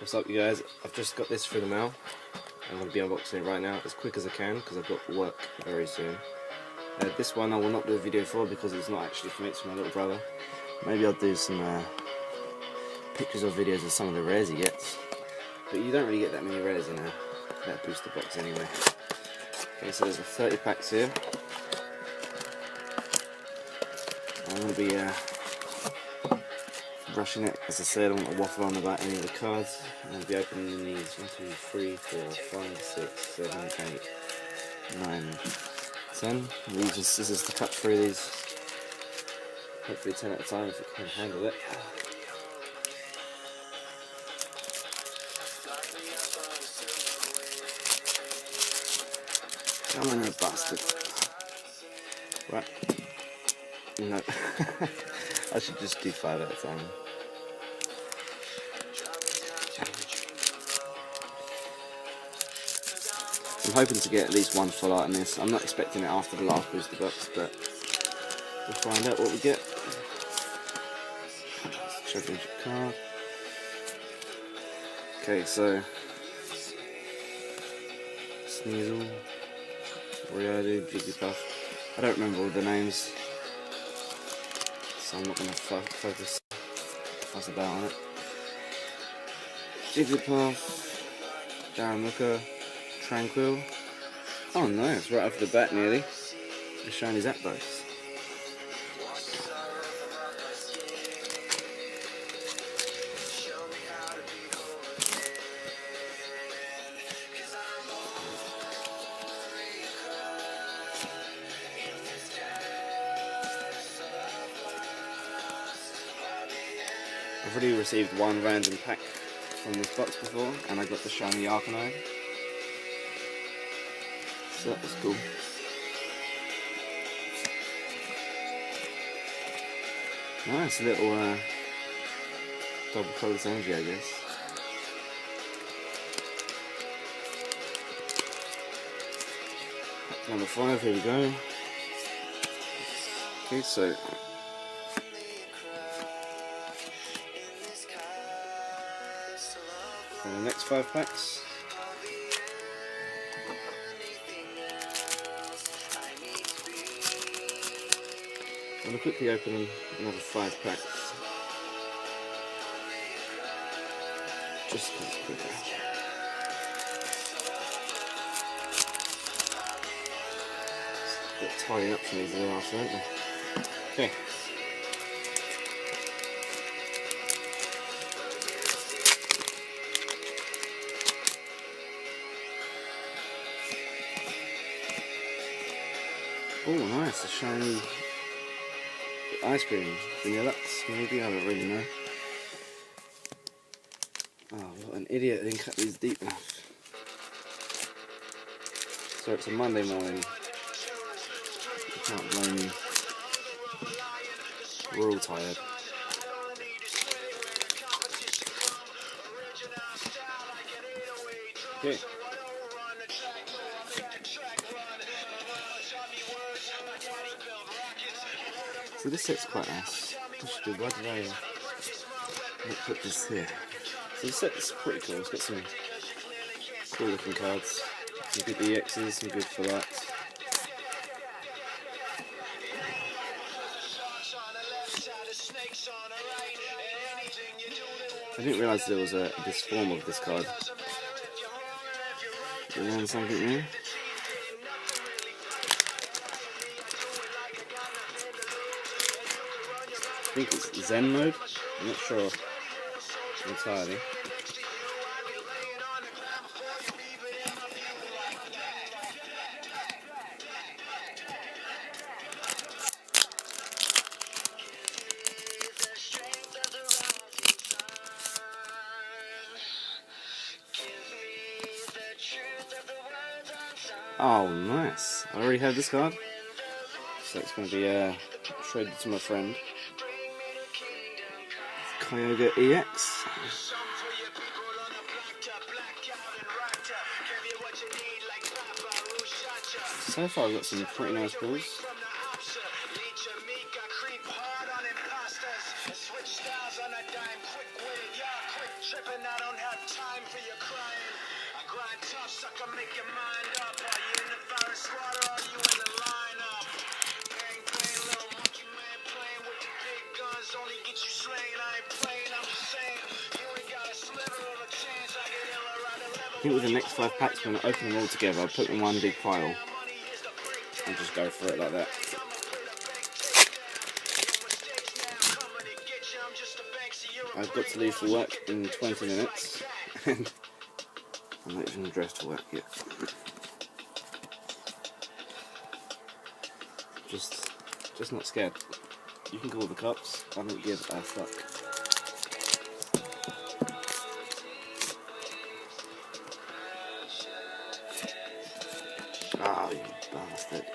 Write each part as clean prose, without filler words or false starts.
What's up, you guys? I've just got this through the mail. I'm going to be unboxing it right now as quick as I can because I've got work very soon. This one I will not do a video for because it's not actually for me, it's for my little brother. Maybe I'll do some pictures or videos of some of the rares he gets. But you don't really get that many rares in that booster box anyway. Okay, so there's 30 packs here. I'm going to be brushing it. As I said, I don't want to waffle on about any of the cards. I'm going to be opening these 1, 2, 3, 4, 5, 6, 7, 8, 9, 10. I'm using scissors to cut through these. Hopefully 10 at a time if it can handle it. Come on, you bastard. Right. No. I should just do 5 at a time. I'm hoping to get at least one full art in this. I'm not expecting it after the last booster box, but we'll find out what we get. Championship card. Okay, so Sneasel, Riadu, Jigglypuff. I don't remember all the names, so I'm not going to fuss about on it. Jigglypuff, Darumaka, Tranquil. Oh nice, right off the bat nearly. He's showing his Zapdos. I've already received one random pack from this box before, and I got the shiny Arcanine. So that was cool. Nice little double colours energy, I guess. Pack number 5, here we go. Okay, so for the next 5 packs. I'm going to quickly open another 5 packs. Just because it's quicker. It's a bit tidying up for me today after, aren't they? Okay. Oh, nice, a shiny ice cream. Vanilla, maybe, I don't really know. Oh, what an idiot, I didn't cut these deep enough. So it's a Monday morning. You can't blame me. We're all tired. Okay. So this set's quite nice. Why did I not put this here? So the set's pretty cool. It's got some cool looking cards. Some good EXs, some good full arts. I didn't realise there was this form of this card. You learn something new? I think it's Zen mode. I'm not sure entirely. Oh, nice. I already have this card. So it's going to be traded to my friend. Kyogre EX. So far I've got some pretty nice pulls. Switch styles on a dime, quick with it, y'all quick tripping. I don't have time for your crying. I grind tough, sucker, make your mind up. Are you in the firing squad or are you in the lineup? Bang, bang, little monkey man playing with the big guns, only get you slain. I ain't playing, I'm just saying. You ain't got a sliver of a chance. I get iller right a level. I think with the next 5 packs, when I open them all together, I'll put them in one big pile and just go for it like that. I've got to leave for work in 20 minutes and I'm not even dressed for work yet. Just not scared. You can call the cops, I don't give a fuck. Oh, you bastard.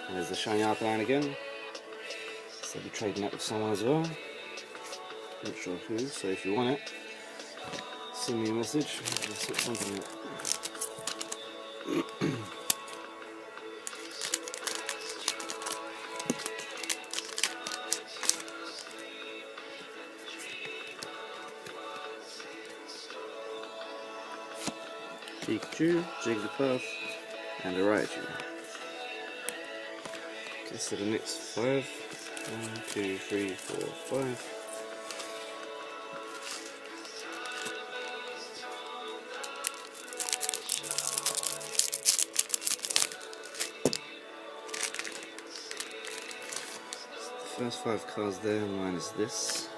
And there's the shiny art line again. So I'll be trading that with someone as well. Not sure who, so if you want it, send me a message. I'll sort something out. Pikachu, Jigglypuff, and a Raichu. Okay, so the next 5. 1, 2, 3, 4, 5. The first 5 cards there, minus this.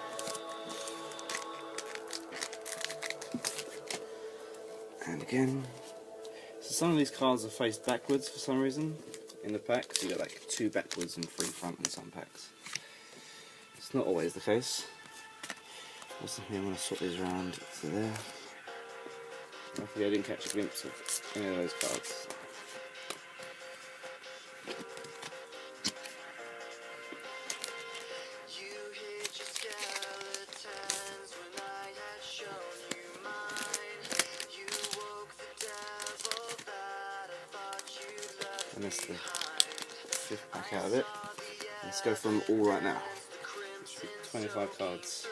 And again. So some of these cards are faced backwards for some reason in the pack. So you get like 2 backwards and 3 front in some packs. It's not always the case. Also here, I'm going to swap these around to there. Hopefully I didn't catch a glimpse of any of those cards. And that's the 5th pack out of it. Let's go for them all right now. 25 cards.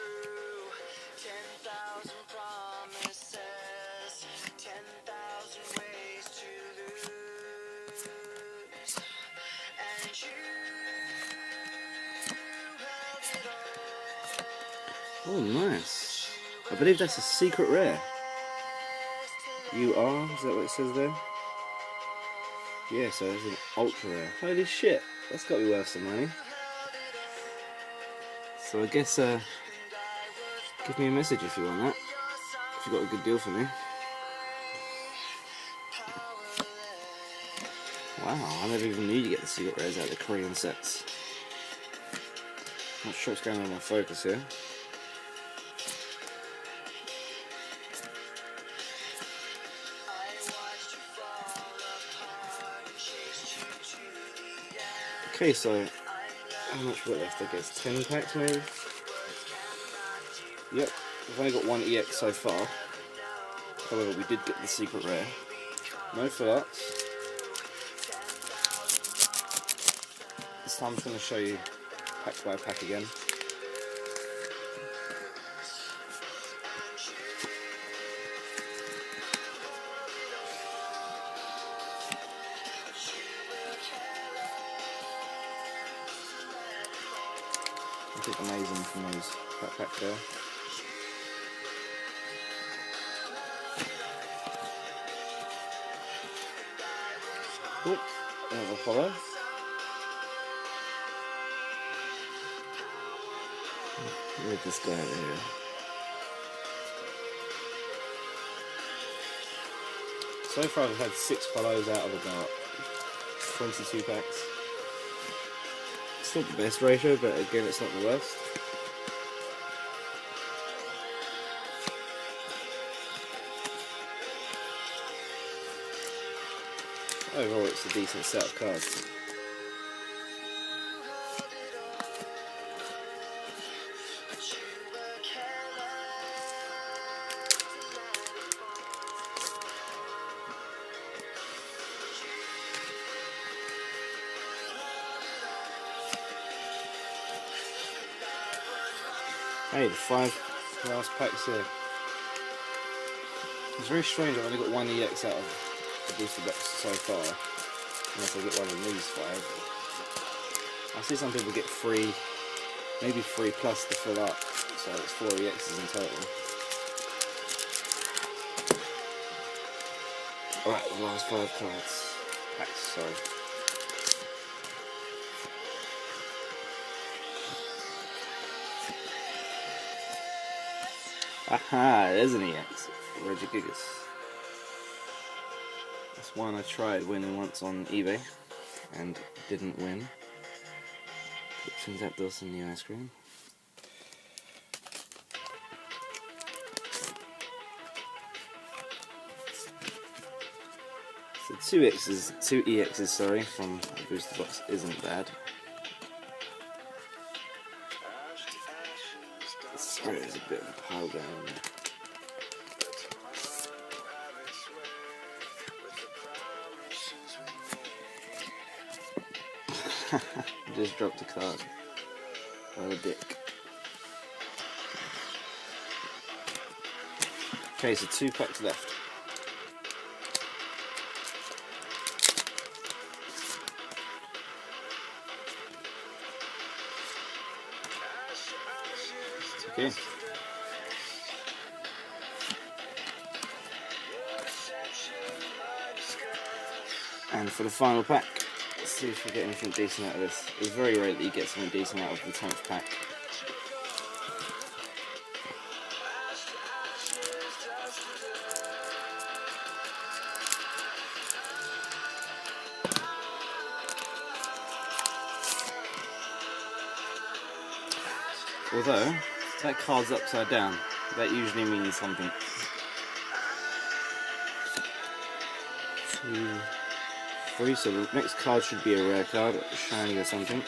Oh, nice. I believe that's a secret rare. You are? Is that what it says there? Yeah, so it's an ultra rare. Holy shit, that's got to be worth some money. So I guess, give me a message if you want that. If you've got a good deal for me. Wow, I never even knew you get the secret rares out of the Korean sets. Not sure what's going on with my focus here. Okay, so how much we got left? I guess 10 packs maybe? Yep, we've only got 1 EX so far. However, we did get the secret rare. No full arts. This time I'm just going to show you pack by pack again. I think amazing from those backpacks there. Oh, another follow. Where's this guy over here? So far I've had 6 follows out of about 22 packs. It's not the best ratio, but again it's not the worst. Overall it's a decent set of cards. Hey, the 5 last packs here. It's very strange, I've only got 1 EX out of the booster box so far. Unless I get one of these 5. I see some people get 3, maybe 3 plus to fill up, so it's 4 EXs in total. Alright, the last 5 cards. Packs, sorry. Aha, there's an EX. Regigigas. That's one I tried winning once on eBay and didn't win. Put some Zapdos in the ice cream. So 2 EXs, sorry, from the booster box isn't bad. There's a bit of a pile down there. Just dropped a card. What a dick. Okay, so 2 packs left. Okay. And for the final pack, let's see if we get anything decent out of this. It's very rare that you get something decent out of the 10th pack. Although, that card's upside down. That usually means something. 2, 3, so the next card should be a rare card, shiny or something.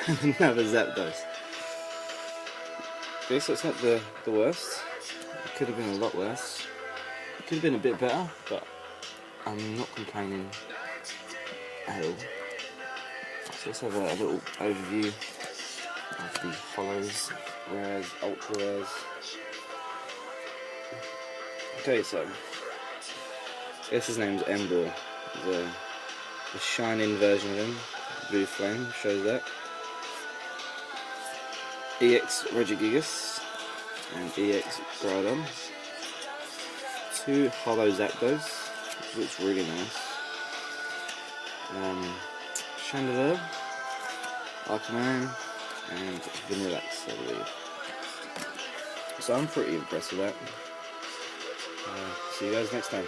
Another Zapdos. Okay, so it's not the worst. It could have been a lot worse. It could have been a bit better, but I'm not complaining at all. So let's have a little overview of the hollows, rares, ultra rares. Okay, so I guess his name's Ember. The shining version of him, blue flame, shows that. EX Regigigas and EX Groudon. 2 hollow Zapdos, which looks really nice. Chandelier, Arcanine, and Vanillax, I believe. So I'm pretty impressed with that. See you guys next time.